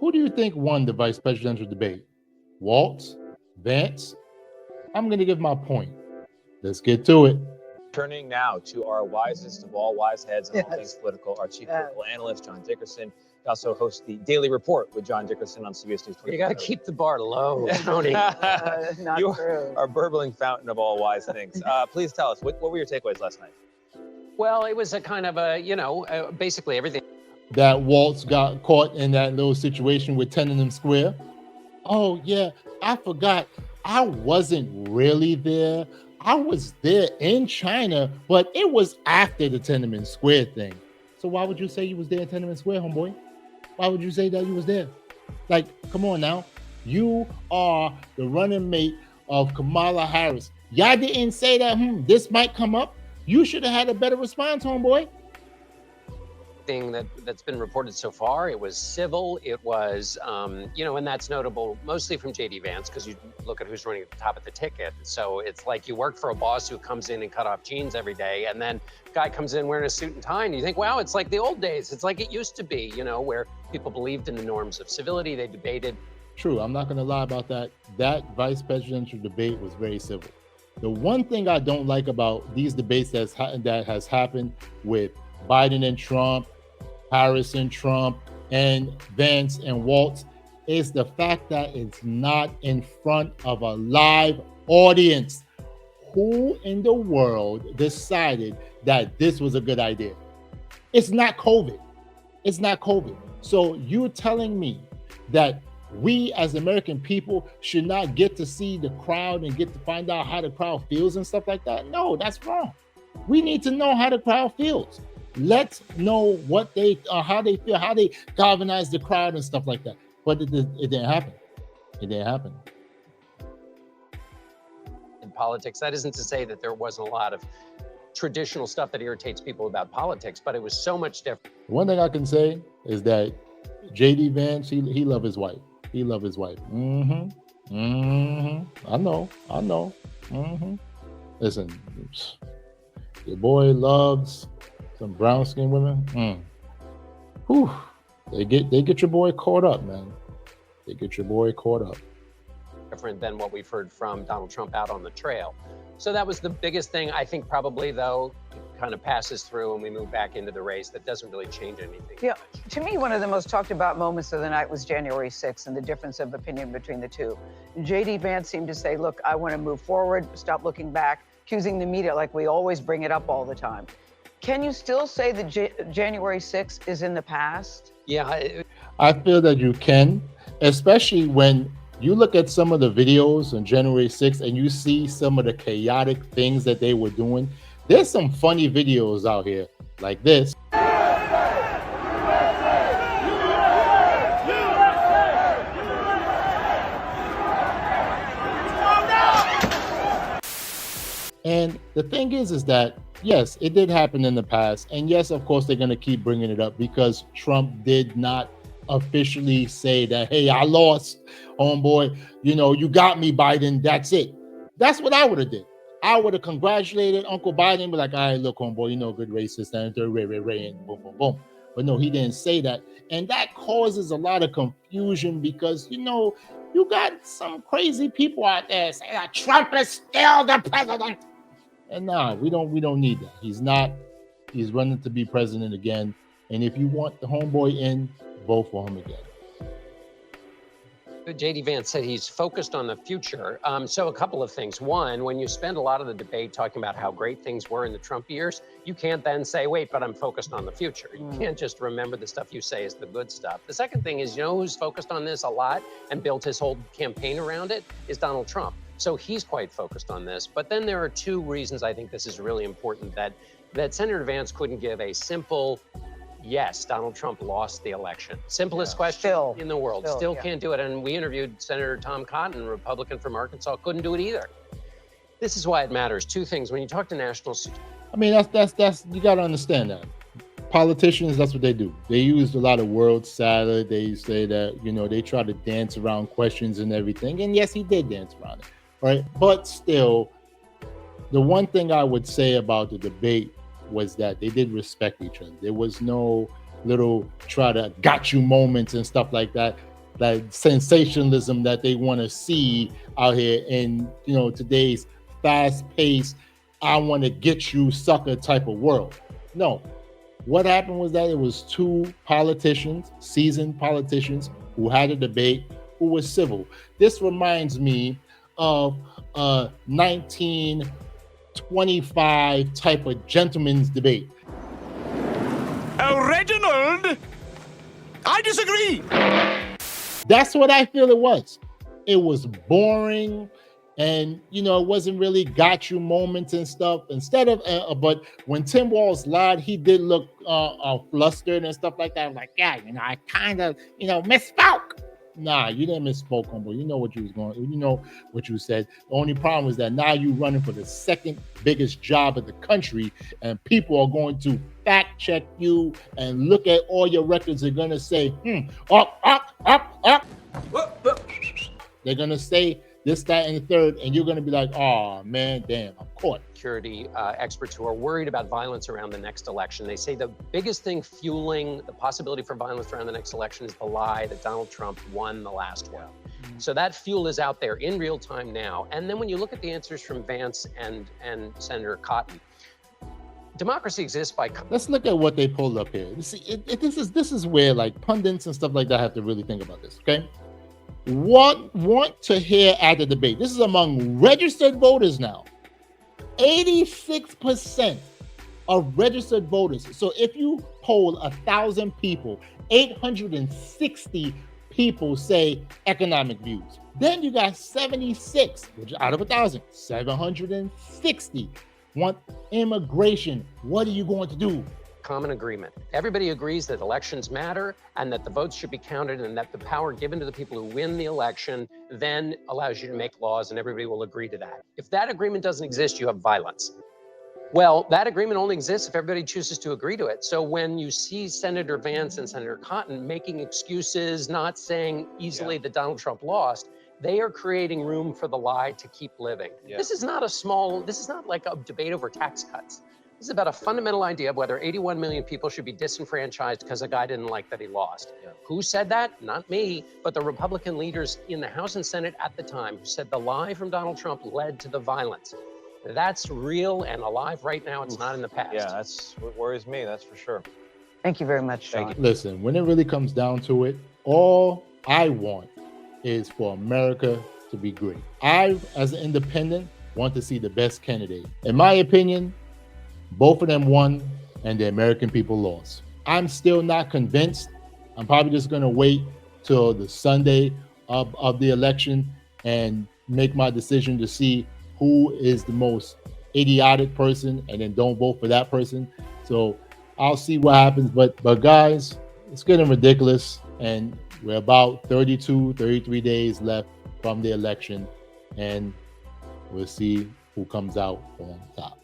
Who do you think won the vice presidential debate? Walz, Vance? I'm going to give my point. Let's get to it. Turning now to our wisest of all wise heads on all things political, our chief political analyst, John Dickerson. He also hosts the Daily Report with John Dickerson on CBS News 24. You got to keep the bar low, Tony. You are burbling fountain of all wise things. Please tell us, what were your takeaways last night? Well, it was a kind of basically everything. That Walz got caught in that little situation with Tiananmen Square. Oh, yeah, I forgot. I wasn't really there. I was there in China, but it was after the Tiananmen Square thing. So why would you say you was there in Tiananmen Square, homeboy? Why would you say that you was there? Like, come on now. You are the running mate of Kamala Harris. Y'all didn't say that, this might come up. You should have had a better response, homeboy. Thing that's been reported so far, it was civil, it was and that's notable mostly from JD Vance, because you look at who's running at the top of the ticket. So it's like you work for a boss who comes in and cut off jeans every day, and then guy comes in wearing a suit and tie, and you think, wow, it's like the old days. It's like it used to be, where people believed in the norms of civility. They debated. True, I'm not going to lie about that. That vice presidential debate was very civil. The one thing I don't like about these debates that has happened with Biden and Trump, Harris and Trump, and Vance and Walz is the fact that it's not in front of a live audience. Who in the world decided that this was a good idea? It's not COVID. It's not COVID. So you're telling me that we as American people should not get to see the crowd and get to find out how the crowd feels and stuff like that? No, that's wrong. We need to know how the crowd feels. Let's know what how they feel, how they galvanize the crowd and stuff like that. But it didn't happen. It didn't happen. In politics, that isn't to say that there wasn't a lot of traditional stuff that irritates people about politics, but it was so much different. One thing I can say is that JD Vance, he loved his wife. He loved his wife. I know. Listen, your boy loves some brown skinned women. Whew. They get your boy caught up, man. They get your boy caught up. Different than what we've heard from Donald Trump out on the trail. So that was the biggest thing. I think probably, though, kind of passes through and we move back into the race. That doesn't really change anything. Yeah, to me, one of the most talked about moments of the night was January 6th and the difference of opinion between the two. JD Vance seemed to say, look, I want to move forward, stop looking back, accusing the media like we always bring it up all the time. Can you still say that January 6th is in the past? Yeah. I feel that you can, especially when you look at some of the videos on January 6th and you see some of the chaotic things that they were doing. There's some funny videos out here like this. And the thing is that, yes, it did happen in the past. And yes, of course, they're going to keep bringing it up because Trump did not officially say that, hey, I lost, homeboy. You got me, Biden. That's it. That's what I would have did. I would have congratulated Uncle Biden, be like, all right, look, homeboy, good racist, and Ray, and boom, boom, boom. But no, he didn't say that. And that causes a lot of confusion because, you got some crazy people out there saying that Trump is still the president. And nah, we don't need that. He's not. He's running to be president again. And if you want the homeboy in, vote for him again. JD Vance said he's focused on the future. So a couple of things. One, when you spend a lot of the debate talking about how great things were in the Trump years, you can't then say, wait, but I'm focused on the future. You can't just remember the stuff you say is the good stuff. The second thing is, who's focused on this a lot and built his whole campaign around it is Donald Trump. So he's quite focused on this. But then there are two reasons I think this is really important that Senator Vance couldn't give a simple, yes, Donald Trump lost the election. Simplest question in the world. Still can't do it. And we interviewed Senator Tom Cotton, Republican from Arkansas, couldn't do it either. This is why it matters. Two things. When you talk to national security. I mean, that's you got to understand that. Politicians, that's what they do. They use a lot of word salad. They say that, they try to dance around questions and everything. And yes, he did dance around it. Right. But still, the one thing I would say about the debate was that they did respect each other. There was no little try to got you moments and stuff like that. like sensationalism that they want to see out here in, you know, today's fast-paced, I want to get you sucker type of world. No, what happened was that it was two politicians, seasoned politicians, who had a debate, who was civil. This reminds me of a 1925 type of gentleman's debate. Reginald, I disagree. That's what I feel it was. It was boring, and you know, it wasn't really got you moments and stuff. Instead of, but when Tim Walz lied, he did look flustered and stuff like that. I'm like, yeah, you know, I kind of, you know, misspoke. Nah, you didn't misspoke, homeboy. You know what you was going. You know what you said. The only problem was that now you running for the second biggest job in the country, and people are going to fact check you and look at all your records. They're gonna say, up. They're gonna say this, that, and the third, and you're gonna be like, oh man, damn, I'm caught. Security experts who are worried about violence around the next election. They say the biggest thing fueling the possibility for violence around the next election is the lie that Donald Trump won the last one. So that fuel is out there in real time now. And then when you look at the answers from Vance and Senator Cotton, democracy exists by. Let's look at what they pulled up here. See, this is where like pundits and stuff like that have to really think about this. Okay, what want to hear at the debate? This is among registered voters now. 86% of registered voters. So if you poll 1,000 people, 860 people say economic views. Then you got 76, which out of 1,000, 760 want immigration. What are you going to do? Common agreement. Everybody agrees that elections matter and that the votes should be counted, and that the power given to the people who win the election then allows you to make laws, and everybody will agree to that. If that agreement doesn't exist, you have violence. Well, that agreement only exists if everybody chooses to agree to it. So when you see Senator Vance and Senator Cotton making excuses, not saying easily that Donald Trump lost, they are creating room for the lie to keep living. This is not like a debate over tax cuts. This is about a fundamental idea of whether 81 million people should be disenfranchised because a guy didn't like that he lost. Who said that? Not me, but the Republican leaders in the House and Senate at the time, who said the lie from Donald Trump led to the violence. That's real and alive right now. It's not in the past. Yeah, that's what worries me, that's for sure. Thank you very much, Sean. Thank you. Listen, when it really comes down to it, all I want is for America to be great. I, as an independent, want to see the best candidate. In my opinion, both of them won and the American people lost. I'm still not convinced. I'm probably just going to wait till the Sunday of the election and make my decision to see who is the most idiotic person, and then don't vote for that person. So I'll see what happens. But guys, it's getting ridiculous, and we're about 33 days left from the election, and we'll see who comes out on top.